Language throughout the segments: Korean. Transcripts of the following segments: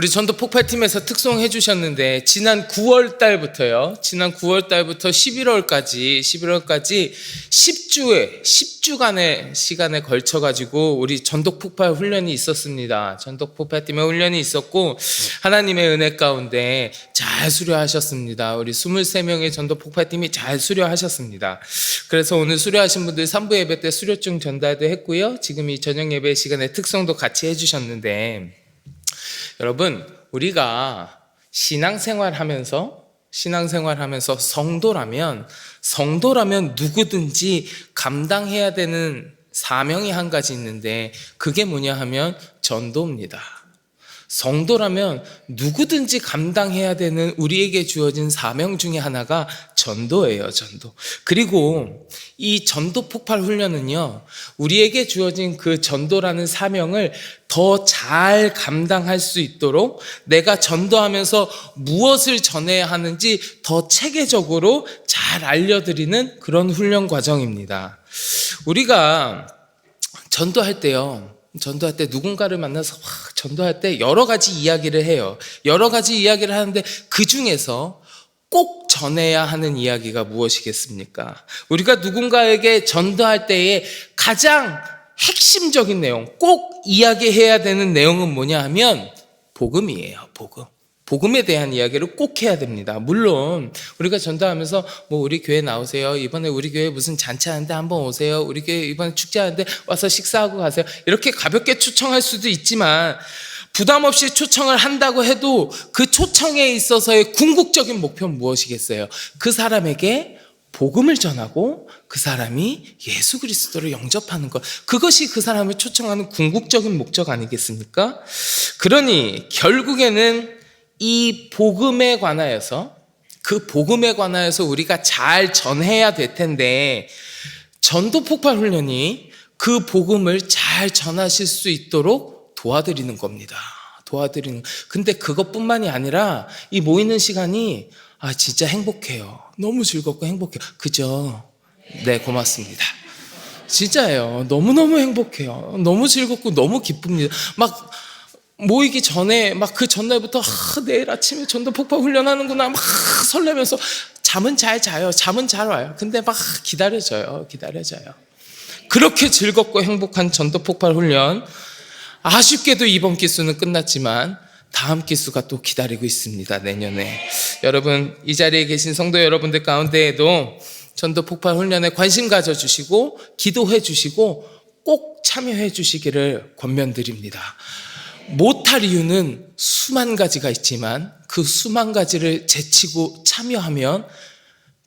우리 전도 폭발팀에서 특송해 주셨는데 지난 9월 달부터 11월까지 10주간의 시간에 걸쳐 가지고 우리 전도 폭발 훈련이 있었습니다. 전도 폭발팀의 훈련이 있었고 하나님의 은혜 가운데 잘 수료하셨습니다. 우리 23명의 전도 폭발팀이 잘 수료하셨습니다. 그래서 오늘 수료하신 분들 3부 예배 때 수료증 전달도 했고요. 지금 이 저녁 예배 시간에 특송도 같이 해 주셨는데, 여러분, 우리가 신앙생활 하면서 성도라면 누구든지 감당해야 되는 사명이 한 가지 있는데, 그게 뭐냐 하면 전도입니다. 성도라면 누구든지 감당해야 되는 우리에게 주어진 사명 중에 하나가 전도예요, 전도. 그리고 이 전도 폭발 훈련은요, 우리에게 주어진 그 전도라는 사명을 더 잘 감당할 수 있도록 내가 전도하면서 무엇을 전해야 하는지 더 체계적으로 잘 알려드리는 그런 훈련 과정입니다. 우리가 전도할 때 누군가를 만나서 전도할 때 여러 가지 이야기를 해요. 여러 가지 이야기를 하는데 그 중에서 꼭 전해야 하는 이야기가 무엇이겠습니까? 우리가 누군가에게 전도할 때에 가장 핵심적인 내용, 꼭 이야기해야 되는 내용은 뭐냐 하면 복음이에요. 복음에 대한 이야기를 꼭 해야 됩니다. 물론 우리가 전도하면서 우리 교회 나오세요, 이번에 우리 교회 무슨 잔치하는데 한번 오세요, 우리 교회 이번에 축제하는데 와서 식사하고 가세요, 이렇게 가볍게 초청할 수도 있지만, 부담 없이 초청을 한다고 해도 그 초청에 있어서의 궁극적인 목표는 무엇이겠어요? 그 사람에게 복음을 전하고 그 사람이 예수 그리스도를 영접하는 것, 그것이 그 사람을 초청하는 궁극적인 목적 아니겠습니까? 그러니 결국에는 이 복음에 관하여서, 그 복음에 관하여서 우리가 잘 전해야 될 텐데, 전도 폭발 훈련이 그 복음을 잘 전하실 수 있도록 도와드리는 겁니다. 근데 그것뿐만이 아니라 이 모이는 시간이 진짜 행복해요. 너무 즐겁고 행복해요. 그죠? 네, 고맙습니다. 진짜예요. 너무너무 행복해요. 너무 즐겁고 너무 기쁩니다. 모이기 전에 그 전날부터 내일 아침에 전도 폭발 훈련하는구나 설레면서 잠은 잘 자요. 잠은 잘 와요. 근데 기다려져요. 그렇게 즐겁고 행복한 전도 폭발 훈련, 아쉽게도 이번 기수는 끝났지만 다음 기수가 또 기다리고 있습니다. 내년에. 여러분, 이 자리에 계신 성도 여러분들 가운데에도 전도 폭발 훈련에 관심 가져주시고 기도해 주시고 꼭 참여해 주시기를 권면드립니다. 못할 이유는 수만 가지가 있지만 그 수만 가지를 제치고 참여하면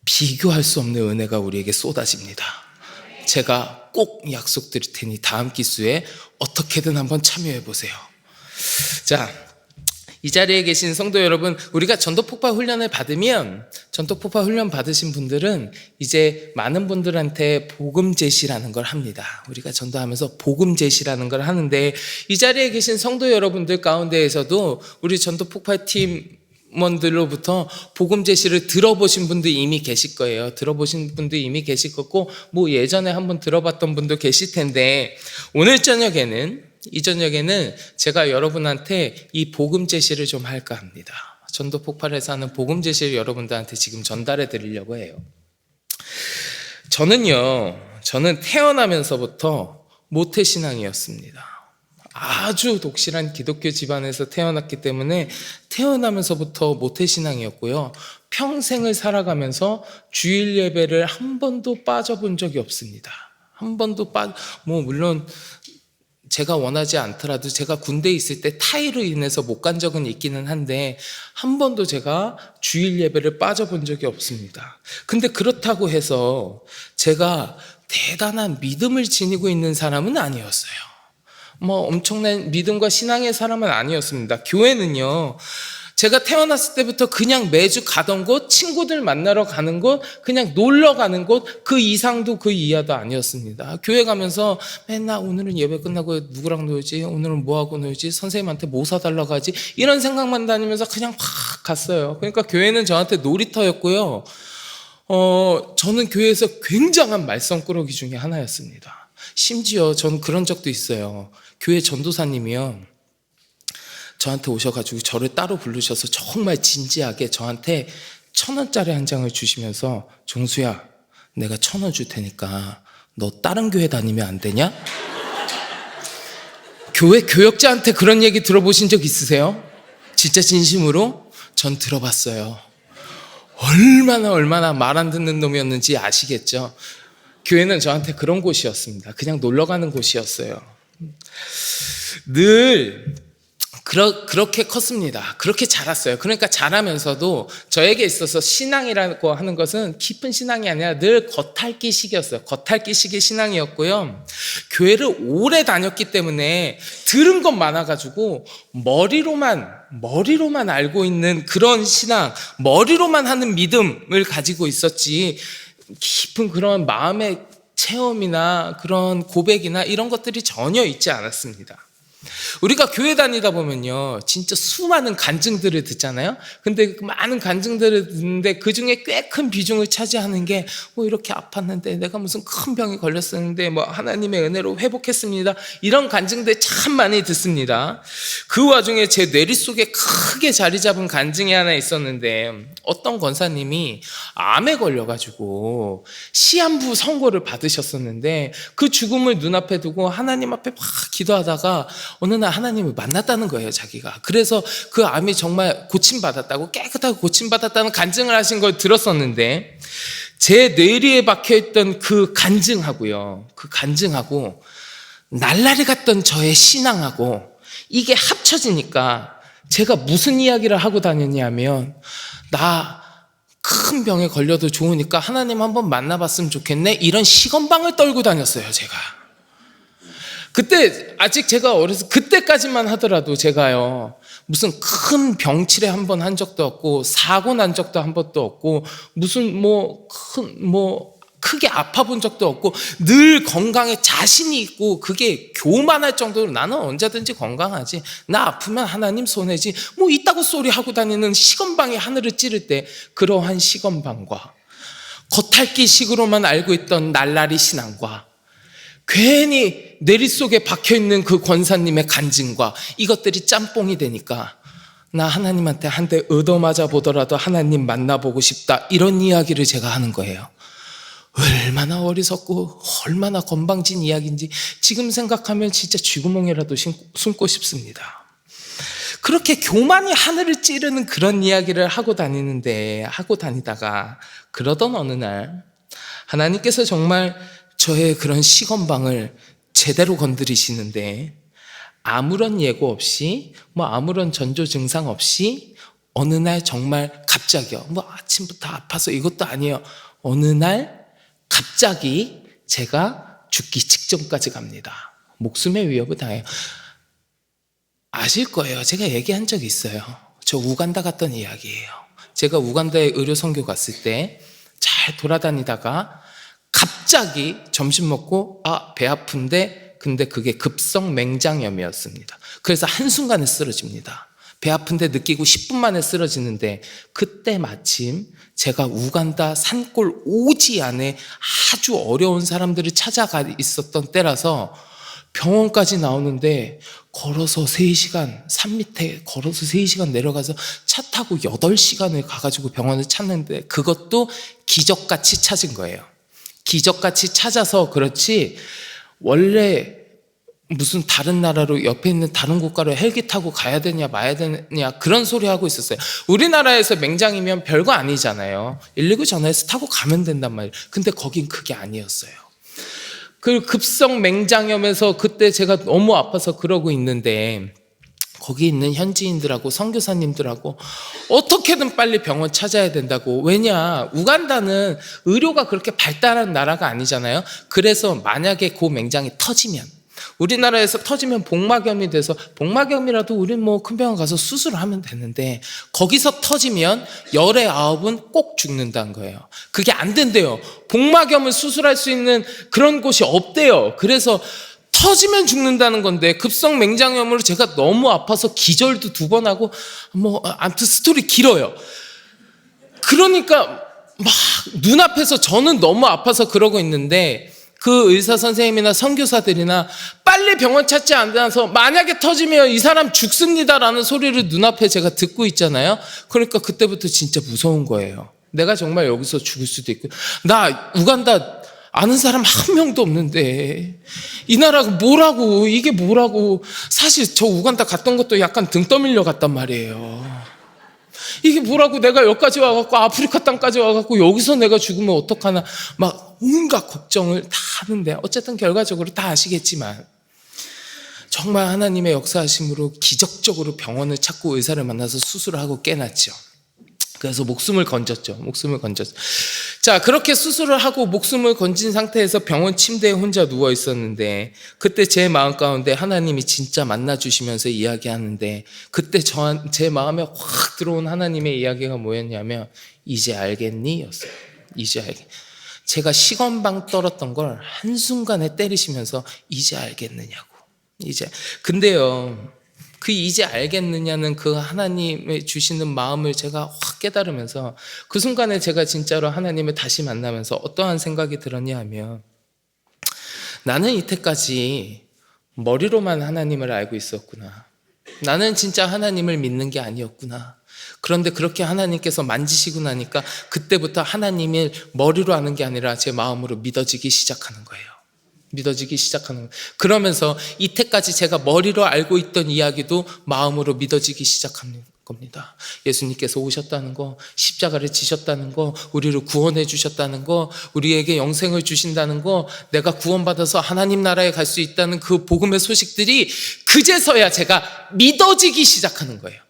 비교할 수 없는 은혜가 우리에게 쏟아집니다. 제가 꼭 약속드릴 테니 다음 기수에 어떻게든 한번 참여해 보세요. 자, 이 자리에 계신 성도 여러분, 우리가 전도 폭발 훈련을 받으면, 전도 폭발 훈련 받으신 분들은 이제 많은 분들한테 복음 제시라는 걸 합니다. 우리가 전도하면서 복음 제시라는 걸 하는데, 이 자리에 계신 성도 여러분들 가운데에서도 우리 전도 폭발 팀원들로부터 복음 제시를 들어보신 분들 이미 계실 거예요. 들어보신 분들 이미 계실 거고, 예전에 한번 들어봤던 분도 계실 텐데, 이 저녁에는 제가 여러분한테 이 복음 제시를 좀 할까 합니다. 전도 폭발에서 하는 복음 제시를 여러분들한테 지금 전달해 드리려고 해요. 저는 태어나면서부터 모태신앙이었습니다. 아주 독실한 기독교 집안에서 태어났기 때문에 태어나면서부터 모태신앙이었고요. 평생을 살아가면서 주일 예배를 한 번도 빠져본 적이 없습니다. 물론 제가 원하지 않더라도 제가 군대에 있을 때 타이로 인해서 못 간 적은 있기는 한데 한 번도 제가 주일 예배를 빠져본 적이 없습니다. 근데 그렇다고 해서 제가 대단한 믿음을 지니고 있는 사람은 아니었어요. 엄청난 믿음과 신앙의 사람은 아니었습니다. 교회는요, 제가 태어났을 때부터 그냥 매주 가던 곳, 친구들 만나러 가는 곳, 그냥 놀러 가는 곳, 그 이상도 그 이하도 아니었습니다. 교회 가면서 맨날 오늘은 예배 끝나고 누구랑 놀지, 오늘은 뭐하고 놀지, 선생님한테 뭐 사달라고 하지, 이런 생각만 다니면서 그냥 확 갔어요. 그러니까 교회는 저한테 놀이터였고요. 저는 교회에서 굉장한 말썽꾸러기 중에 하나였습니다. 심지어 저는 그런 적도 있어요. 교회 전도사님이요, 저한테 오셔가지고 저를 따로 부르셔서 정말 진지하게 저한테 1,000원짜리 한 장을 주시면서 종수야, 내가 1,000원 줄 테니까 너 다른 교회 다니면 안 되냐? 교회 교역자한테 그런 얘기 들어보신 적 있으세요? 진짜 진심으로? 전 들어봤어요. 얼마나 말 안 듣는 놈이었는지 아시겠죠? 교회는 저한테 그런 곳이었습니다. 그냥 놀러 가는 곳이었어요. 늘 그렇게 컸습니다. 그렇게 자랐어요. 그러니까 자라면서도 저에게 있어서 신앙이라고 하는 것은 깊은 신앙이 아니라 늘 겉핥기식이었어요. 겉핥기식의 신앙이었고요. 교회를 오래 다녔기 때문에 들은 것 많아가지고 머리로만 알고 있는 그런 신앙, 머리로만 하는 믿음을 가지고 있었지, 깊은 그런 마음의 체험이나 그런 고백이나 이런 것들이 전혀 있지 않았습니다. 우리가 교회 다니다 보면요, 진짜 수많은 간증들을 듣잖아요. 근데 그 많은 간증들을 듣는데 그 중에 꽤 큰 비중을 차지하는 게 뭐 이렇게 아팠는데, 내가 무슨 큰 병이 걸렸었는데 뭐 하나님의 은혜로 회복했습니다, 이런 간증들 참 많이 듣습니다. 그 와중에 제 뇌리 속에 크게 자리 잡은 간증이 하나 있었는데, 어떤 권사님이 암에 걸려가지고 시한부 선고를 받으셨었는데, 그 죽음을 눈앞에 두고 하나님 앞에 막 기도하다가 어느 날 하나님을 만났다는 거예요, 자기가. 그래서 그 암이 정말 고침받았다고, 깨끗하게 고침받았다는 간증을 하신 걸 들었었는데, 제 뇌리에 박혀있던 그 간증하고 날라리 갔던 저의 신앙하고 이게 합쳐지니까 제가 무슨 이야기를 하고 다녔냐면, 나 큰 병에 걸려도 좋으니까 하나님 한번 만나봤으면 좋겠네, 이런 시건방을 떨고 다녔어요, 제가. 그때 아직 제가 어려서 그때까지만 하더라도 제가요, 무슨 큰 병치레 한 번 한 적도 없고 사고 난 적도 한 번도 없고 무슨 크게 아파 본 적도 없고 늘 건강에 자신이 있고, 그게 교만할 정도로 나는 언제든지 건강하지, 나 아프면 하나님 손해지, 뭐 이따구 소리 하고 다니는 시건방이 하늘을 찌를 때, 그러한 시건방과 겉핥기식으로만 알고 있던 날라리 신앙과 괜히 뇌리 속에 박혀있는 그 권사님의 간증과 이것들이 짬뽕이 되니까, 나 하나님한테 한 대 얻어맞아 보더라도 하나님 만나보고 싶다, 이런 이야기를 제가 하는 거예요. 얼마나 어리석고 얼마나 건방진 이야기인지 지금 생각하면 진짜 쥐구멍이라도 숨고 싶습니다. 그렇게 교만이 하늘을 찌르는 그런 이야기를 하고 다니다가 그러던 어느 날 하나님께서 정말 저의 그런 시건방을 제대로 건드리시는데, 아무런 예고 없이 아무런 전조 증상 없이 어느 날 정말 갑자기요, 아침부터 아파서 이것도 아니에요, 어느 날 갑자기 제가 죽기 직전까지 갑니다. 목숨의 위협을 당해요. 아실 거예요, 제가 얘기한 적이 있어요. 저 우간다 갔던 이야기예요. 제가 우간다에 의료 선교 갔을 때 잘 돌아다니다가 갑자기 점심 먹고 배 아픈데, 근데 그게 급성 맹장염이었습니다. 그래서 한순간에 쓰러집니다. 배 아픈데 느끼고 10분 만에 쓰러지는데, 그때 마침 제가 우간다 산골 오지 안에 아주 어려운 사람들이 찾아가 있었던 때라서 병원까지 나오는데 걸어서 3시간, 산 밑에 걸어서 3시간 내려가서 차 타고 8시간을 가가지고 병원을 찾는데, 그것도 기적같이 찾은 거예요. 기적같이 찾아서 그렇지, 원래 무슨 다른 나라로 옆에 있는 다른 국가로 헬기 타고 가야 되냐 마야 되냐 그런 소리 하고 있었어요. 우리나라에서 맹장이면 별거 아니잖아요. 119 전화해서 타고 가면 된단 말이에요. 근데 거긴 그게 아니었어요. 그 급성 맹장염에서 그때 제가 너무 아파서 그러고 있는데, 거기 있는 현지인들하고 선교사님들하고 어떻게든 빨리 병원 찾아야 된다고. 왜냐, 우간다는 의료가 그렇게 발달한 나라가 아니잖아요. 그래서 만약에 그 맹장이 터지면, 우리나라에서 터지면 복막염이 돼서 복막염이라도 우린 큰 병원 가서 수술을 하면 되는데, 거기서 터지면 10의 9은 꼭 죽는다는 거예요. 그게 안 된대요. 복막염을 수술할 수 있는 그런 곳이 없대요. 그래서 터지면 죽는다는 건데, 급성 맹장염으로 제가 너무 아파서 기절도 2번 하고, 아무튼 스토리 길어요. 그러니까 막 눈앞에서 저는 너무 아파서 그러고 있는데, 그 의사 선생님이나 선교사들이나 빨리 병원 찾지 않아서 만약에 터지면 이 사람 죽습니다라는 소리를 눈앞에 제가 듣고 있잖아요. 그러니까 그때부터 진짜 무서운 거예요. 내가 정말 여기서 죽을 수도 있고, 나 우간다 아는 사람 한 명도 없는데 이 나라가 뭐라고, 이게 뭐라고. 사실 저 우간다 갔던 것도 약간 등 떠밀려 갔단 말이에요. 이게 뭐라고, 내가 여기까지 와갖고 아프리카 땅까지 와갖고 여기서 내가 죽으면 어떡하나, 막 온갖 걱정을 다 하는데, 어쨌든 결과적으로 다 아시겠지만 정말 하나님의 역사하심으로 기적적으로 병원을 찾고 의사를 만나서 수술을 하고 깨났죠. 그래서 목숨을 건졌죠. 자, 그렇게 수술을 하고 목숨을 건진 상태에서 병원 침대에 혼자 누워 있었는데, 그때 제 마음 가운데 하나님이 진짜 만나주시면서 이야기하는데, 그때 제 마음에 확 들어온 하나님의 이야기가 뭐였냐면, 이제 알겠니? 였어요. 이제 알겠니? 제가 시건방 떨었던 걸 한순간에 때리시면서 이제 알겠느냐고. 근데요, 그 이제 알겠느냐는 그 하나님의 주시는 마음을 제가 확 깨달으면서, 그 순간에 제가 진짜로 하나님을 다시 만나면서 어떠한 생각이 들었냐 하면, 나는 이때까지 머리로만 하나님을 알고 있었구나. 나는 진짜 하나님을 믿는 게 아니었구나. 그런데 그렇게 하나님께서 만지시고 나니까 그때부터 하나님을 머리로 아는 게 아니라 제 마음으로 믿어지기 시작하는 거예요. 그러면서 이때까지 제가 머리로 알고 있던 이야기도 마음으로 믿어지기 시작하는 겁니다. 예수님께서 오셨다는 거, 십자가를 지셨다는 거, 우리를 구원해 주셨다는 거, 우리에게 영생을 주신다는 거, 내가 구원받아서 하나님 나라에 갈 수 있다는 그 복음의 소식들이 그제서야 제가 믿어지기 시작하는 거예요.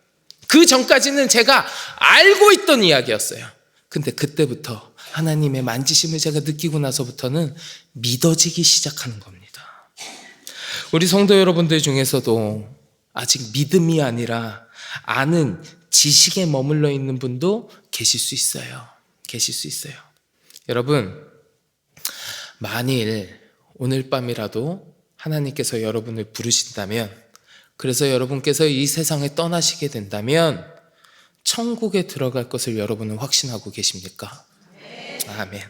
그 전까지는 제가 알고 있던 이야기였어요. 근데 그때부터 하나님의 만지심을 제가 느끼고 나서부터는 믿어지기 시작하는 겁니다. 우리 성도 여러분들 중에서도 아직 믿음이 아니라 아는 지식에 머물러 있는 분도 계실 수 있어요. 여러분, 만일 오늘 밤이라도 하나님께서 여러분을 부르신다면, 그래서 여러분께서 이 세상에 떠나시게 된다면 천국에 들어갈 것을 여러분은 확신하고 계십니까? 아멘.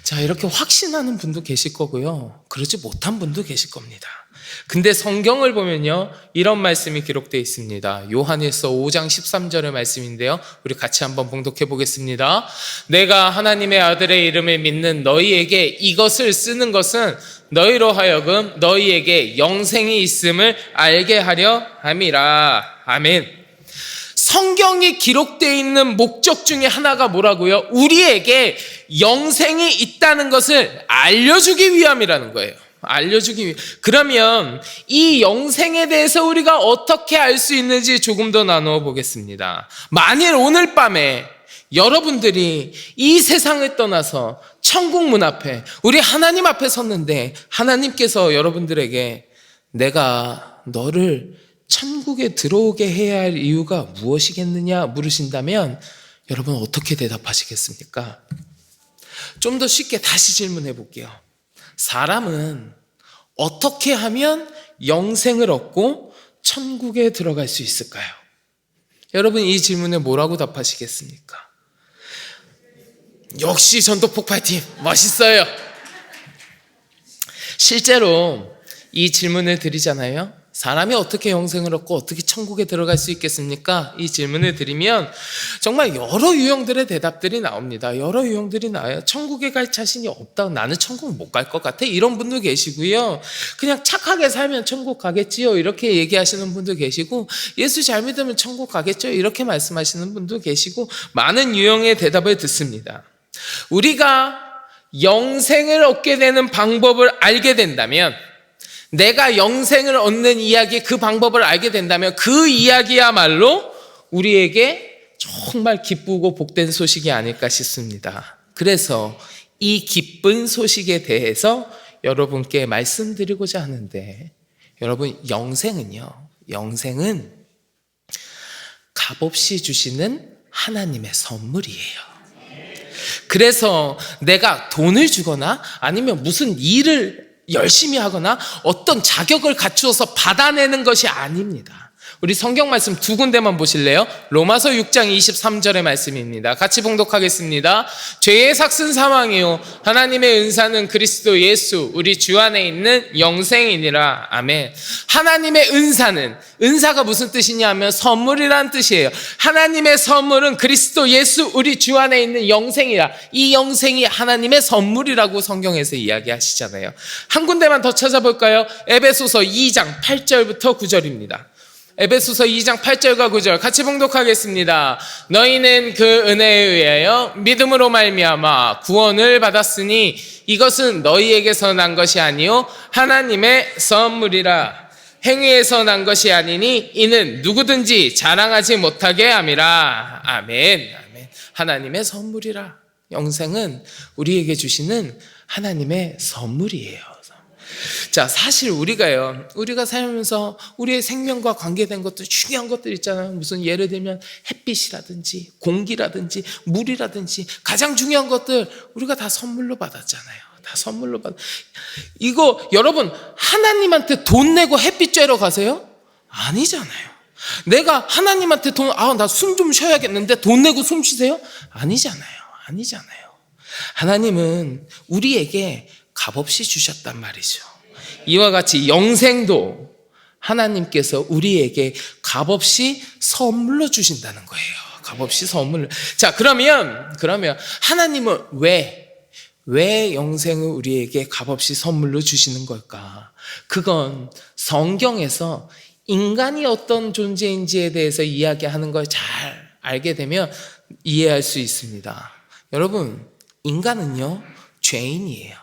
자, 이렇게 확신하는 분도 계실 거고요, 그러지 못한 분도 계실 겁니다. 근데 성경을 보면요, 이런 말씀이 기록되어 있습니다. 요한일서 5장 13절의 말씀인데요, 우리 같이 한번 봉독해 보겠습니다. 내가 하나님의 아들의 이름을 믿는 너희에게 이것을 쓰는 것은 너희로 하여금 너희에게 영생이 있음을 알게 하려 함이라. 아멘. 성경이 기록되어 있는 목적 중에 하나가 뭐라고요? 우리에게 영생이 있다는 것을 알려주기 위함이라는 거예요. 그러면 이 영생에 대해서 우리가 어떻게 알 수 있는지 조금 더 나누어 보겠습니다. 만일 오늘 밤에 여러분들이 이 세상을 떠나서 천국 문 앞에, 우리 하나님 앞에 섰는데 하나님께서 여러분들에게 내가 너를 천국에 들어오게 해야 할 이유가 무엇이겠느냐 물으신다면 여러분 어떻게 대답하시겠습니까? 좀 더 쉽게 다시 질문해 볼게요. 사람은 어떻게 하면 영생을 얻고 천국에 들어갈 수 있을까요? 여러분 이 질문에 뭐라고 답하시겠습니까? 역시 전도폭발팀 멋있어요. 실제로 이 질문을 드리잖아요. 사람이 어떻게 영생을 얻고 어떻게 천국에 들어갈 수 있겠습니까? 이 질문을 드리면 정말 여러 유형들의 대답들이 나옵니다. 여러 유형들이 나와요. 천국에 갈 자신이 없다. 나는 천국 못 갈 것 같아. 이런 분도 계시고요. 그냥 착하게 살면 천국 가겠지요. 이렇게 얘기하시는 분도 계시고, 예수 잘 믿으면 천국 가겠죠. 이렇게 말씀하시는 분도 계시고, 많은 유형의 대답을 듣습니다. 우리가 영생을 얻게 되는 방법을 알게 된다면, 내가 영생을 얻는 이야기, 그 방법을 알게 된다면 그 이야기야말로 우리에게 정말 기쁘고 복된 소식이 아닐까 싶습니다. 그래서 이 기쁜 소식에 대해서 여러분께 말씀드리고자 하는데, 여러분 영생은 값없이 주시는 하나님의 선물이에요. 그래서 내가 돈을 주거나 아니면 무슨 일을 열심히 하거나 어떤 자격을 갖추어서 받아내는 것이 아닙니다. 우리 성경 말씀 두 군데만 보실래요? 로마서 6장 23절의 말씀입니다. 같이 봉독하겠습니다. 죄의 삭은 사망이요 하나님의 은사는 그리스도 예수 우리 주 안에 있는 영생이니라. 아멘. 하나님의 은사는, 은사가 무슨 뜻이냐 하면 선물이라는 뜻이에요. 하나님의 선물은 그리스도 예수 우리 주 안에 있는 영생이라. 이 영생이 하나님의 선물이라고 성경에서 이야기하시잖아요. 한 군데만 더 찾아볼까요? 에베소서 2장 8절부터 9절입니다. 에베소서 2장 8절과 9절 같이 봉독하겠습니다. 너희는 그 은혜에 의하여 믿음으로 말미암아 구원을 받았으니 이것은 너희에게서 난 것이 아니요 하나님의 선물이라. 행위에서 난 것이 아니니 이는 누구든지 자랑하지 못하게 함이라. 아멘. 아멘. 하나님의 선물이라. 영생은 우리에게 주시는 하나님의 선물이에요. 자, 사실 우리가 살면서 우리의 생명과 관계된 것도 중요한 것들 있잖아요. 무슨 예를 들면 햇빛이라든지 공기라든지 물이라든지 가장 중요한 것들 우리가 다 선물로 받았잖아요. 다 선물로 받. 이거 여러분 하나님한테 돈 내고 햇빛 쬐러 가세요? 아니잖아요. 내가 하나님한테 나 숨 좀 쉬어야겠는데 돈 내고 숨 쉬세요? 아니잖아요. 하나님은 우리에게 값없이 주셨단 말이죠. 이와 같이 영생도 하나님께서 우리에게 값없이 선물로 주신다는 거예요. 값없이 선물로. 자, 그러면 하나님은 왜 영생을 우리에게 값없이 선물로 주시는 걸까? 그건 성경에서 인간이 어떤 존재인지에 대해서 이야기하는 걸 잘 알게 되면 이해할 수 있습니다. 여러분, 인간은요, 죄인이에요.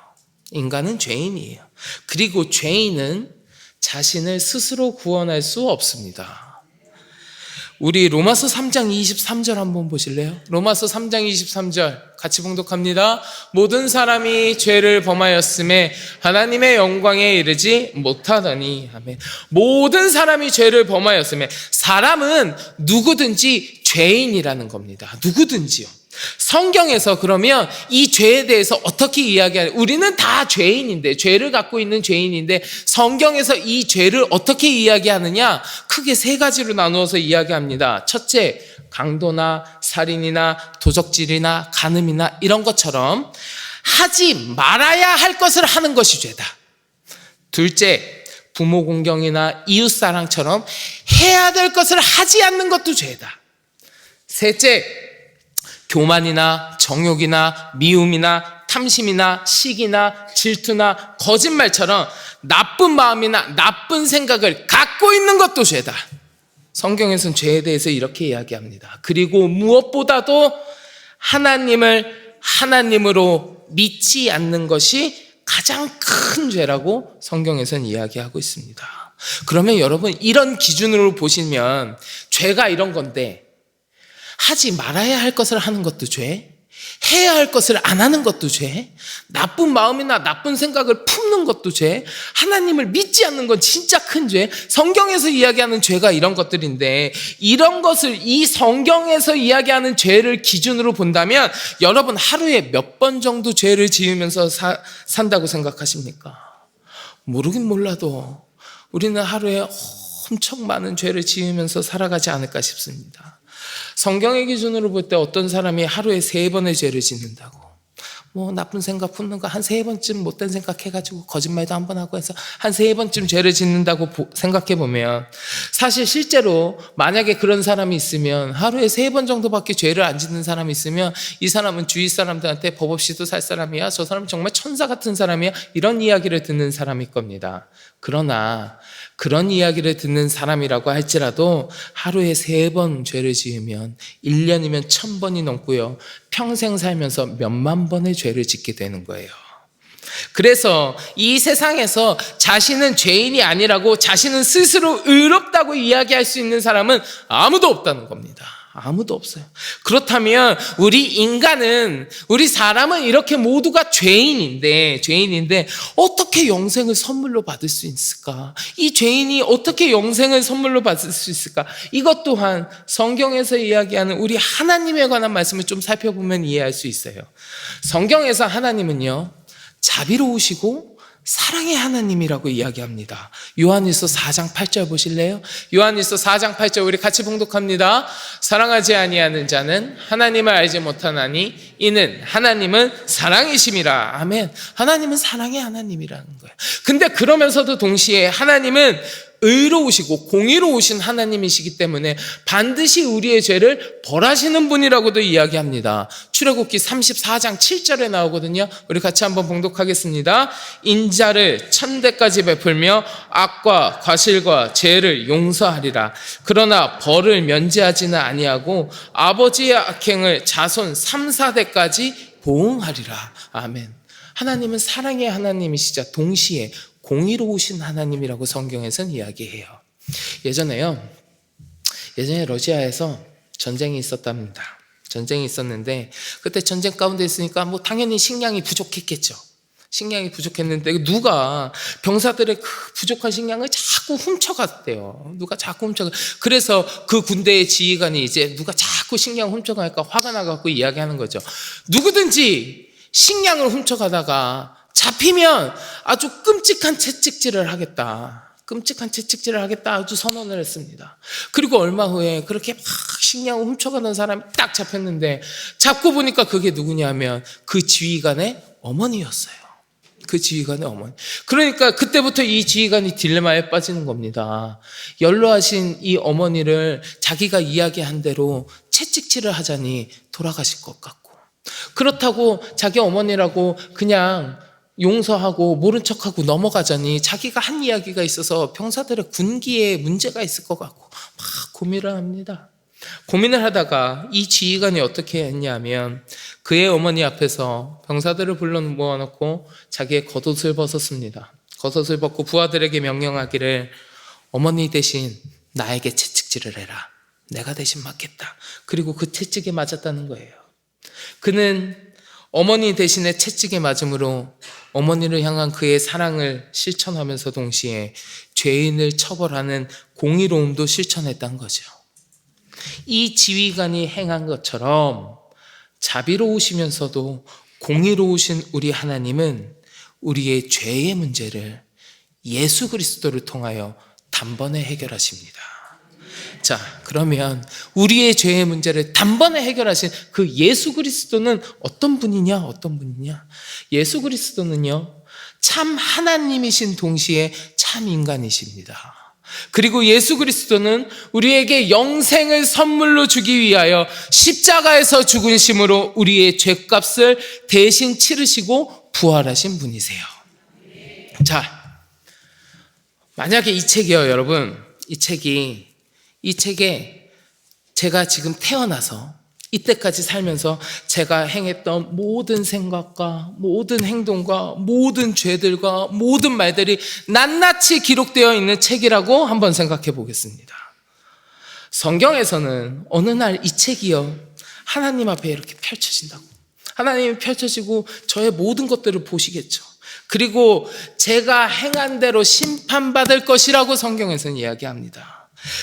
인간은 죄인이에요. 그리고 죄인은 자신을 스스로 구원할 수 없습니다. 우리 로마서 3장 23절 한번 보실래요? 로마서 3장 23절 같이 봉독합니다. 모든 사람이 죄를 범하였음에 하나님의 영광에 이르지 못하더니. 아멘. 모든 사람이 죄를 범하였음에, 사람은 누구든지 죄인이라는 겁니다. 누구든지요. 성경에서 그러면 이 죄에 대해서 어떻게 이야기하냐? 우리는 다 죄인인데, 죄를 갖고 있는 죄인인데 성경에서 이 죄를 어떻게 이야기하느냐? 크게 세 가지로 나누어서 이야기합니다. 첫째, 강도나 살인이나 도적질이나 간음이나 이런 것처럼 하지 말아야 할 것을 하는 것이 죄다. 둘째, 부모 공경이나 이웃사랑처럼 해야 될 것을 하지 않는 것도 죄다. 셋째, 교만이나 정욕이나 미움이나 탐심이나 시기나 질투나 거짓말처럼 나쁜 마음이나 나쁜 생각을 갖고 있는 것도 죄다. 성경에서는 죄에 대해서 이렇게 이야기합니다. 그리고 무엇보다도 하나님을 하나님으로 믿지 않는 것이 가장 큰 죄라고 성경에서는 이야기하고 있습니다. 그러면 여러분, 이런 기준으로 보시면 죄가 이런 건데, 하지 말아야 할 것을 하는 것도 죄, 해야 할 것을 안 하는 것도 죄, 나쁜 마음이나 나쁜 생각을 품는 것도 죄, 하나님을 믿지 않는 건 진짜 큰 죄. 성경에서 이야기하는 죄가 이런 것들인데, 이런 것을 이 성경에서 이야기하는 죄를 기준으로 본다면 여러분, 하루에 몇 번 정도 죄를 지으면서 산다고 생각하십니까? 모르긴 몰라도 우리는 하루에 엄청 많은 죄를 지으면서 살아가지 않을까 싶습니다. 성경의 기준으로 볼 때 어떤 사람이 하루에 3번의 죄를 짓는다고, 나쁜 생각 품는 거 한 3번쯤 못된 생각해가지고 거짓말도 한 번 하고 해서 한 3번쯤 죄를 짓는다고 생각해 보면, 사실 실제로 만약에 그런 사람이 있으면, 하루에 3번 정도밖에 죄를 안 짓는 사람이 있으면 이 사람은 주위 사람들한테 법 없이도 살 사람이야, 저 사람은 정말 천사 같은 사람이야, 이런 이야기를 듣는 사람일 겁니다. 그러나 그런 이야기를 듣는 사람이라고 할지라도 하루에 3번 죄를 지으면 1년이면 1000번이 넘고요, 평생 살면서 몇만 번의 죄를 짓게 되는 거예요. 그래서 이 세상에서 자신은 죄인이 아니라고, 자신은 스스로 의롭다고 이야기할 수 있는 사람은 아무도 없다는 겁니다. 아무도 없어요. 그렇다면 우리 사람은 이렇게 모두가 죄인인데 어떻게 영생을 선물로 받을 수 있을까? 이 죄인이 어떻게 영생을 선물로 받을 수 있을까? 이것 또한 성경에서 이야기하는 우리 하나님에 관한 말씀을 좀 살펴보면 이해할 수 있어요. 성경에서 하나님은요, 자비로우시고 사랑의 하나님이라고 이야기합니다. 요한일서 4장 8절 보실래요? 요한일서 4장 8절 우리 같이 봉독합니다. 사랑하지 아니하는 자는 하나님을 알지 못하나니 이는 하나님은 사랑이심이라. 아멘. 하나님은 사랑의 하나님이라는 거예요. 근데 그러면서도 동시에 하나님은 의로우시고 공의로우신 하나님이시기 때문에 반드시 우리의 죄를 벌하시는 분이라고도 이야기합니다. 출애굽기 34장 7절에 나오거든요. 우리 같이 한번 봉독하겠습니다. 인자를 1000대까지 베풀며 악과 과실과 죄를 용서하리라. 그러나 벌을 면제하지는 아니하고 아버지의 악행을 자손 3, 4대까지 보응하리라. 아멘. 하나님은 사랑의 하나님이시자 동시에 공의로우신 하나님이라고 성경에서는 이야기해요. 예전에 러시아에서 전쟁이 있었답니다. 전쟁이 있었는데 그때 전쟁 가운데 있으니까 뭐 당연히 식량이 부족했겠죠. 식량이 부족했는데 누가 병사들의 그 부족한 식량을 자꾸 훔쳐갔대요. 그래서 그 군대의 지휘관이 이제 누가 자꾸 식량 훔쳐가니까 화가 나갖고 이야기하는 거죠. 누구든지 식량을 훔쳐가다가 잡히면 아주 끔찍한 채찍질을 하겠다. 아주 선언을 했습니다. 그리고 얼마 후에 그렇게 막 식량을 훔쳐가는 사람이 딱 잡혔는데 잡고 보니까 그게 누구냐면 그 지휘관의 어머니였어요. 그 지휘관의 어머니. 그러니까 그때부터 이 지휘관이 딜레마에 빠지는 겁니다. 연로하신 이 어머니를 자기가 이야기한 대로 채찍질을 하자니 돌아가실 것 같고, 그렇다고 자기 어머니라고 그냥 용서하고 모른 척하고 넘어가자니 자기가 한 이야기가 있어서 병사들의 군기에 문제가 있을 것 같고 막 고민을 합니다. 고민을 하다가 이 지휘관이 어떻게 했냐면 그의 어머니 앞에서 병사들을 불러 모아놓고 자기의 겉옷을 벗었습니다. 겉옷을 벗고 부하들에게 명령하기를 어머니 대신 나에게 채찍질을 해라. 내가 대신 맞겠다. 그리고 그 채찍에 맞았다는 거예요. 그는 어머니 대신에 채찍에 맞음으로 어머니를 향한 그의 사랑을 실천하면서 동시에 죄인을 처벌하는 공의로움도 실천했던 거죠. 이 지휘관이 행한 것처럼 자비로우시면서도 공의로우신 우리 하나님은 우리의 죄의 문제를 예수 그리스도를 통하여 단번에 해결하십니다. 자, 그러면 우리의 죄의 문제를 단번에 해결하신 그 예수 그리스도는 어떤 분이냐? 예수 그리스도는요, 참 하나님이신 동시에 참 인간이십니다. 그리고 예수 그리스도는 우리에게 영생을 선물로 주기 위하여 십자가에서 죽으심으로 우리의 죄값을 대신 치르시고 부활하신 분이세요. 자, 만약에 이 책이요, 여러분, 이 책에 제가 지금 태어나서 이때까지 살면서 제가 행했던 모든 생각과 모든 행동과 모든 죄들과 모든 말들이 낱낱이 기록되어 있는 책이라고 한번 생각해 보겠습니다. 성경에서는 어느 날 이 책이요, 하나님 앞에 이렇게 펼쳐진다고. 하나님이 펼쳐지고 저의 모든 것들을 보시겠죠. 그리고 제가 행한 대로 심판받을 것이라고 성경에서는 이야기합니다.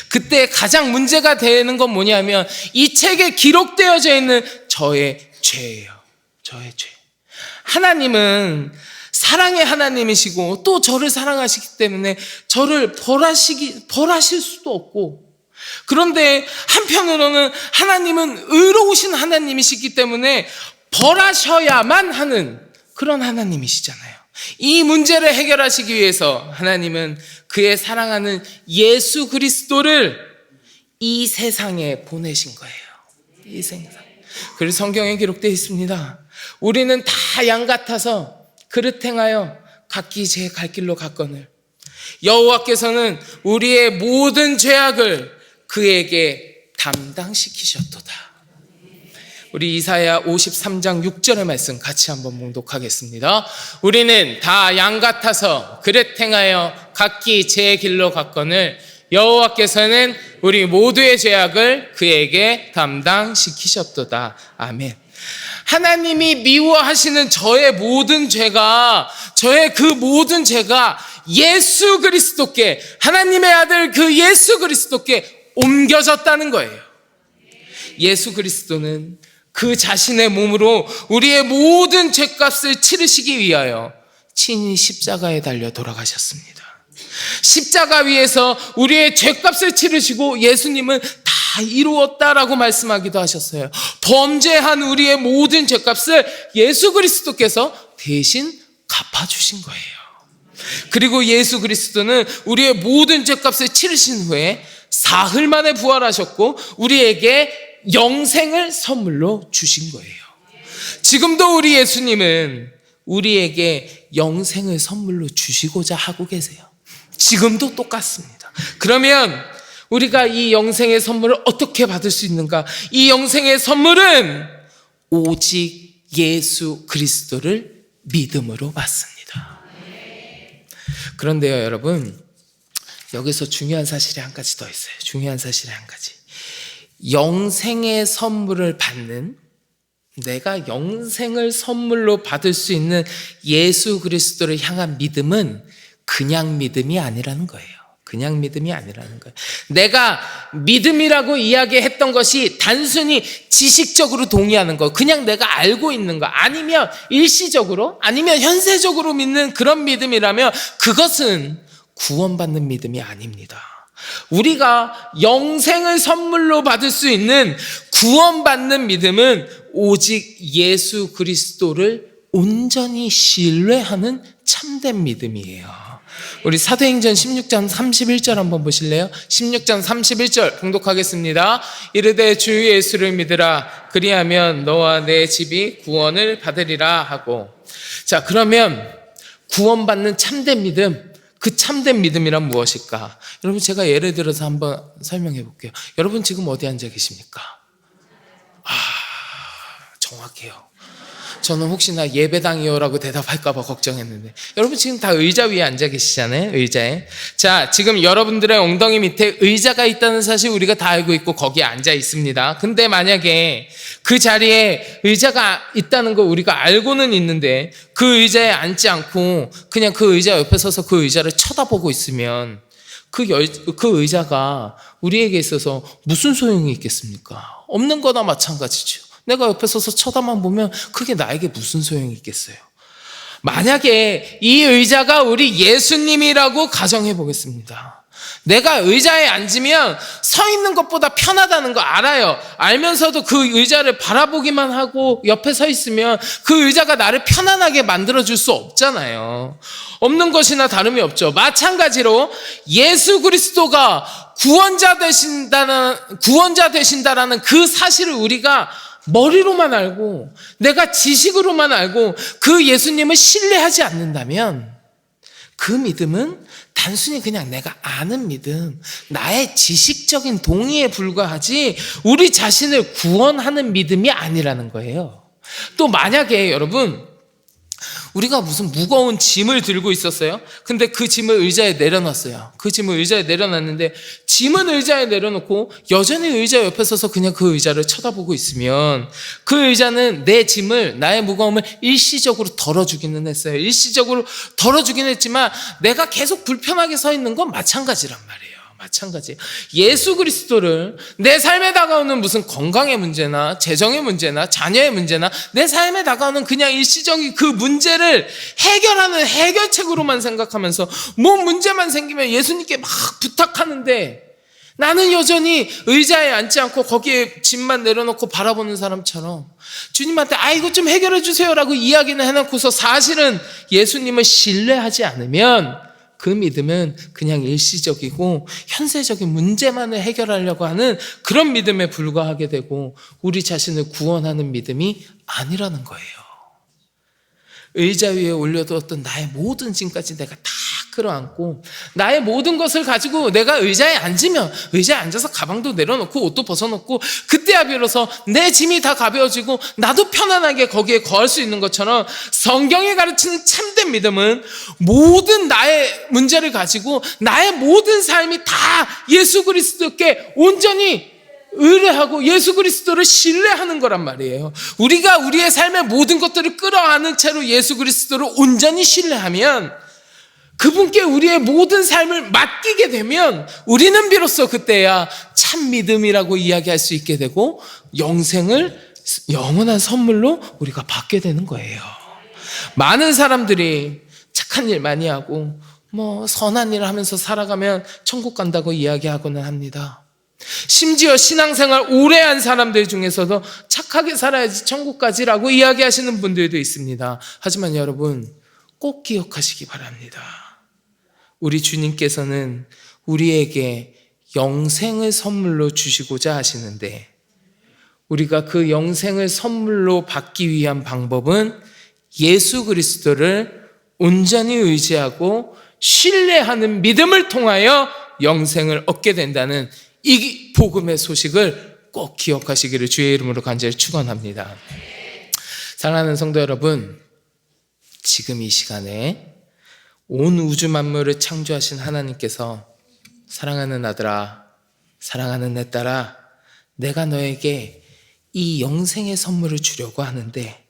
그때 가장 문제가 되는 건 뭐냐면 이 책에 기록되어져 있는 저의 죄예요. 저의 죄. 하나님은 사랑의 하나님이시고 또 저를 사랑하시기 때문에 저를 벌하실 수도 없고, 그런데 한편으로는 하나님은 의로우신 하나님이시기 때문에 벌하셔야만 하는 그런 하나님이시잖아요. 이 문제를 해결하시기 위해서 하나님은 그의 사랑하는 예수 그리스도를 이 세상에 보내신 거예요. 이 세상. 그래서 성경에 기록되어 있습니다. 우리는 다 양 같아서 그릇 행하여 각기 제 갈 길로 갔거늘 여호와께서는 우리의 모든 죄악을 그에게 담당시키셨도다. 우리 이사야 53장 6절의 말씀 같이 한번 봉독하겠습니다. 우리는 다 양 같아서 그릇 행하여 각기 제 길로 갔거늘 여호와께서는 우리 모두의 죄악을 그에게 담당시키셨도다. 아멘. 하나님이 미워하시는 저의 모든 죄가 예수 그리스도께, 하나님의 아들 그 예수 그리스도께 옮겨졌다는 거예요. 예수 그리스도는 그 자신의 몸으로 우리의 모든 죄값을 치르시기 위하여 친히 십자가에 달려 돌아가셨습니다. 십자가 위에서 우리의 죄값을 치르시고 예수님은 다 이루었다라고 말씀하기도 하셨어요. 범죄한 우리의 모든 죄값을 예수 그리스도께서 대신 갚아주신 거예요. 그리고 예수 그리스도는 우리의 모든 죄값을 치르신 후에 사흘 만에 부활하셨고 우리에게 영생을 선물로 주신 거예요. 지금도 우리 예수님은 우리에게 영생을 선물로 주시고자 하고 계세요. 지금도 똑같습니다. 그러면 우리가 이 영생의 선물을 어떻게 받을 수 있는가? 이 영생의 선물은 오직 예수 그리스도를 믿음으로 받습니다. 그런데요, 여러분, 여기서 중요한 사실이 한 가지 더 있어요. 중요한 사실이 한 가지. 영생의 선물을 받는, 내가 영생을 선물로 받을 수 있는 예수 그리스도를 향한 믿음은 그냥 믿음이 아니라는 거예요. 그냥 믿음이 아니라는 거예요. 내가 믿음이라고 이야기했던 것이 단순히 지식적으로 동의하는 거, 그냥 내가 알고 있는 거, 아니면 일시적으로, 아니면 현세적으로 믿는 그런 믿음이라면 그것은 구원받는 믿음이 아닙니다. 우리가 영생을 선물로 받을 수 있는 구원받는 믿음은 오직 예수 그리스도를 온전히 신뢰하는 참된 믿음이에요. 우리 사도행전 16장 31절 한번 보실래요? 16장 31절 봉독하겠습니다. 이르되 주 예수를 믿으라. 그리하면 너와 내 집이 구원을 받으리라 하고. 자, 그러면 구원받는 참된 믿음, 그 참된 믿음이란 무엇일까? 여러분, 제가 예를 들어서 한번 설명해 볼게요. 여러분 지금 어디 앉아 계십니까? 정확해요. 저는 혹시나 예배당이요라고 대답할까 봐 걱정했는데, 여러분 지금 다 의자 위에 앉아 계시잖아요. 의자에. 자, 지금 여러분들의 엉덩이 밑에 의자가 있다는 사실 우리가 다 알고 있고 거기에 앉아 있습니다. 근데 만약에 그 자리에 의자가 있다는 거 우리가 알고는 있는데 그 의자에 앉지 않고 그냥 그 의자 옆에 서서 그 의자를 쳐다보고 있으면 그 의자가 우리에게 있어서 무슨 소용이 있겠습니까? 없는 거나 마찬가지죠. 내가 옆에 서서 쳐다만 보면 그게 나에게 무슨 소용이 있겠어요? 만약에 이 의자가 우리 예수님이라고 가정해 보겠습니다. 내가 의자에 앉으면 서 있는 것보다 편하다는 거 알아요. 알면서도 그 의자를 바라보기만 하고 옆에 서 있으면 그 의자가 나를 편안하게 만들어줄 수 없잖아요. 없는 것이나 다름이 없죠. 마찬가지로 예수 그리스도가 구원자 되신다라는 그 사실을 우리가 머리로만 알고 내가 지식으로만 알고 그 예수님을 신뢰하지 않는다면 그 믿음은 단순히 그냥 내가 아는 믿음, 나의 지식적인 동의에 불과하지 우리 자신을 구원하는 믿음이 아니라는 거예요. 또 만약에 여러분, 우리가 무슨 무거운 짐을 들고 있었어요. 근데 그 짐을 의자에 내려놨어요. 그 짐을 의자에 내려놨는데 짐은 의자에 내려놓고 여전히 의자 옆에 서서 그냥 그 의자를 쳐다보고 있으면 그 의자는 내 짐을, 나의 무거움을 일시적으로 덜어주기는 했어요. 일시적으로 덜어주긴 했지만 내가 계속 불편하게 서 있는 건 마찬가지란 말이에요. 마찬가지. 예수 그리스도를 내 삶에 다가오는 무슨 건강의 문제나 재정의 문제나 자녀의 문제나 내 삶에 다가오는 그냥 일시적인 그 문제를 해결하는 해결책으로만 생각하면서 뭐 문제만 생기면 예수님께 막 부탁하는데 나는 여전히 의자에 앉지 않고 거기에 짐만 내려놓고 바라보는 사람처럼 주님한테 이것 좀 해결해 주세요라고 이야기는 해놓고서 사실은 예수님을 신뢰하지 않으면 그 믿음은 그냥 일시적이고 현세적인 문제만을 해결하려고 하는 그런 믿음에 불과하게 되고 우리 자신을 구원하는 믿음이 아니라는 거예요. 의자 위에 올려두었던 나의 모든 짐까지 내가 다 끌어안고 나의 모든 것을 가지고 내가 의자에 앉으면 의자에 앉아서 가방도 내려놓고 옷도 벗어놓고 그때야 비로소 내 짐이 다 가벼워지고 나도 편안하게 거기에 거할 수 있는 것처럼 성경이 가르치는 참된 믿음은 모든 나의 문제를 가지고 나의 모든 삶이 다 예수 그리스도께 온전히 의뢰하고 예수 그리스도를 신뢰하는 거란 말이에요. 우리가 우리의 삶의 모든 것들을 끌어안은 채로 예수 그리스도를 온전히 신뢰하면 그분께 우리의 모든 삶을 맡기게 되면 우리는 비로소 그때야 참 믿음이라고 이야기할 수 있게 되고 영생을 영원한 선물로 우리가 받게 되는 거예요. 많은 사람들이 착한 일 많이 하고 선한 일을 하면서 살아가면 천국 간다고 이야기하고는 합니다. 심지어 신앙생활 오래 한 사람들 중에서도 착하게 살아야지 천국 가지라고 이야기하시는 분들도 있습니다. 하지만 여러분, 꼭 기억하시기 바랍니다. 우리 주님께서는 우리에게 영생을 선물로 주시고자 하시는데, 우리가 그 영생을 선물로 받기 위한 방법은 예수 그리스도를 온전히 의지하고 신뢰하는 믿음을 통하여 영생을 얻게 된다는 이 복음의 소식을 꼭 기억하시기를 주의 이름으로 간절히 축원합니다. 사랑하는 성도 여러분, 지금 이 시간에 온 우주 만물을 창조하신 하나님께서 사랑하는 아들아, 사랑하는 내 딸아, 내가 너에게 이 영생의 선물을 주려고 하는데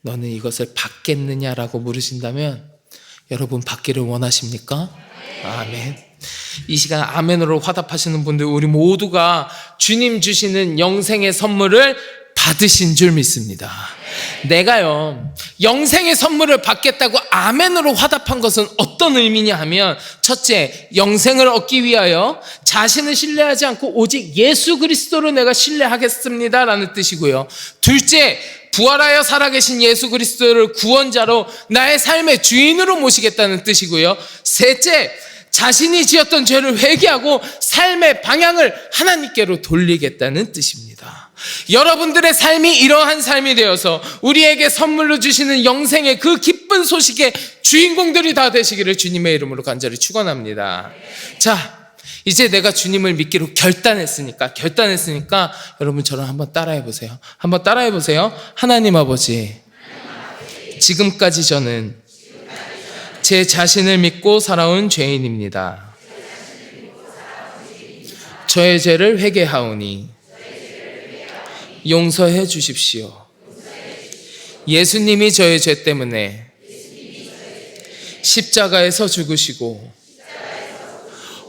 너는 이것을 받겠느냐라고 물으신다면 여러분, 받기를 원하십니까? 아멘. 이 시간 아멘으로 화답하시는 분들, 우리 모두가 주님 주시는 영생의 선물을 받으신 줄 믿습니다. 내가요, 영생의 선물을 받겠다고 아멘으로 화답한 것은 어떤 의미냐 하면, 첫째, 영생을 얻기 위하여 자신을 신뢰하지 않고 오직 예수 그리스도를 내가 신뢰하겠습니다 라는 뜻이고요. 둘째, 부활하여 살아계신 예수 그리스도를 구원자로 나의 삶의 주인으로 모시겠다는 뜻이고요. 셋째, 자신이 지었던 죄를 회개하고 삶의 방향을 하나님께로 돌리겠다는 뜻입니다. 여러분들의 삶이 이러한 삶이 되어서 우리에게 선물로 주시는 영생의 그 기쁜 소식의 주인공들이 다 되시기를 주님의 이름으로 간절히 축원합니다. 자, 이제 내가 주님을 믿기로 결단했으니까 여러분 저랑 한번 따라해 보세요. 한번 따라해 보세요. 하나님 아버지, 지금까지 저는 제 자신을 믿고 살아온 죄인입니다. 저의 죄를 회개하오니 용서해 주십시오. 예수님이 저의 죄 때문에 십자가에서 죽으시고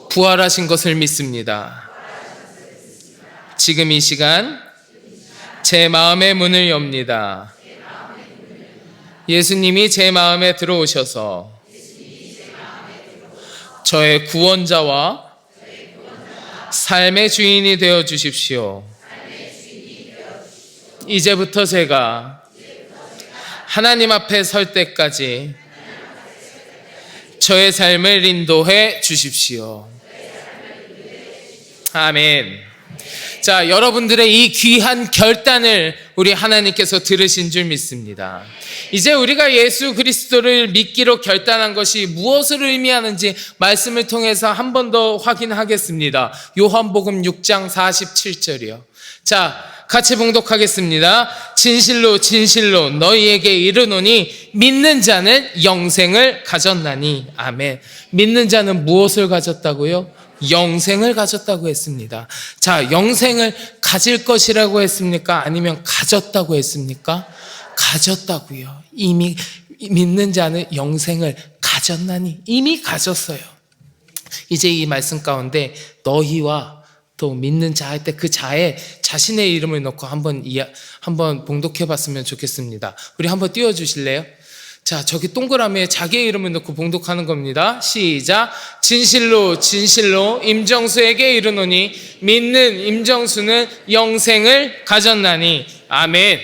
부활하신 것을 믿습니다. 지금 이 시간 제 마음의 문을 엽니다. 예수님이 제 마음에 들어오셔서 저의 구원자와 삶의 주인이 되어 주십시오. 이제부터 제가 하나님 앞에 설 때까지 저의 삶을 인도해 주십시오. 아멘. 자, 여러분들의 이 귀한 결단을 우리 하나님께서 들으신 줄 믿습니다. 이제 우리가 예수 그리스도를 믿기로 결단한 것이 무엇을 의미하는지 말씀을 통해서 한 번 더 확인하겠습니다. 요한복음 6장 47절이요. 자, 같이 봉독하겠습니다. 진실로 진실로 너희에게 이르노니 믿는 자는 영생을 가졌나니. 아멘. 믿는 자는 무엇을 가졌다고요? 영생을 가졌다고 했습니다. 자, 영생을 가질 것이라고 했습니까? 아니면 가졌다고 했습니까? 가졌다고요. 이미 믿는 자는 영생을 가졌나니. 이미 가졌어요. 이제 이 말씀 가운데 너희와 또 믿는 자 할 때 그 자에 자신의 이름을 넣고 한번 봉독해 봤으면 좋겠습니다. 우리 한번 띄워 주실래요? 자, 저기 동그라미에 자기의 이름을 넣고 봉독하는 겁니다. 시작. 진실로 진실로 임정수에게 이르노니 믿는 임정수는 영생을 가졌나니. 아멘.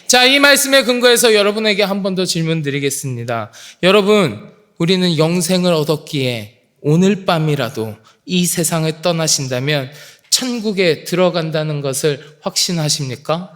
자, 이 말씀에 근거해서 여러분에게 한 번 더 질문 드리겠습니다. 여러분, 우리는 영생을 얻었기에 오늘 밤이라도 이 세상을 떠나신다면 천국에 들어간다는 것을 확신하십니까?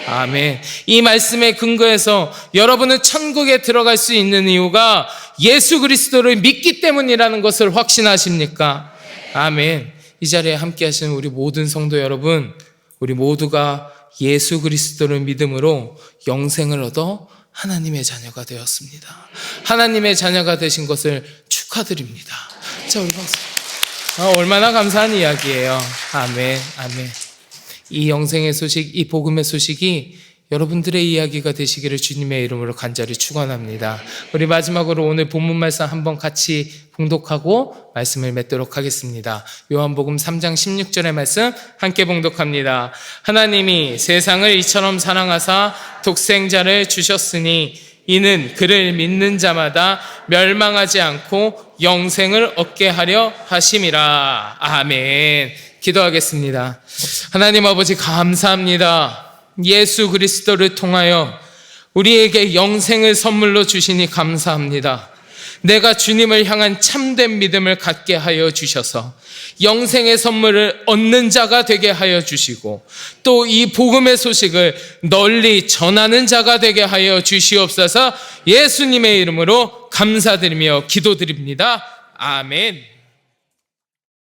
아멘. 이 말씀에 근거해서 여러분은 천국에 들어갈 수 있는 이유가 예수 그리스도를 믿기 때문이라는 것을 확신하십니까? 아멘. 이 자리에 함께 하시는 우리 모든 성도 여러분, 우리 모두가 예수 그리스도를 믿음으로 영생을 얻어 하나님의 자녀가 되었습니다. 하나님의 자녀가 되신 것을 축하드립니다. 자, 우리 박수. 얼마나 감사한 이야기예요. 아멘, 아멘. 이 영생의 소식, 이 복음의 소식이 여러분들의 이야기가 되시기를 주님의 이름으로 간절히 축원합니다. 우리 마지막으로 오늘 본문 말씀 한번 같이 봉독하고 말씀을 맺도록 하겠습니다. 요한복음 3장 16절의 말씀 함께 봉독합니다. 하나님이 세상을 이처럼 사랑하사 독생자를 주셨으니 이는 그를 믿는 자마다 멸망하지 않고 영생을 얻게 하려 하심이라. 아멘. 기도하겠습니다. 하나님 아버지 감사합니다. 예수 그리스도를 통하여 우리에게 영생을 선물로 주시니 감사합니다. 내가 주님을 향한 참된 믿음을 갖게 하여 주셔서 영생의 선물을 얻는 자가 되게 하여 주시고 또 이 복음의 소식을 널리 전하는 자가 되게 하여 주시옵소서. 예수님의 이름으로 감사드리며 기도드립니다. 아멘.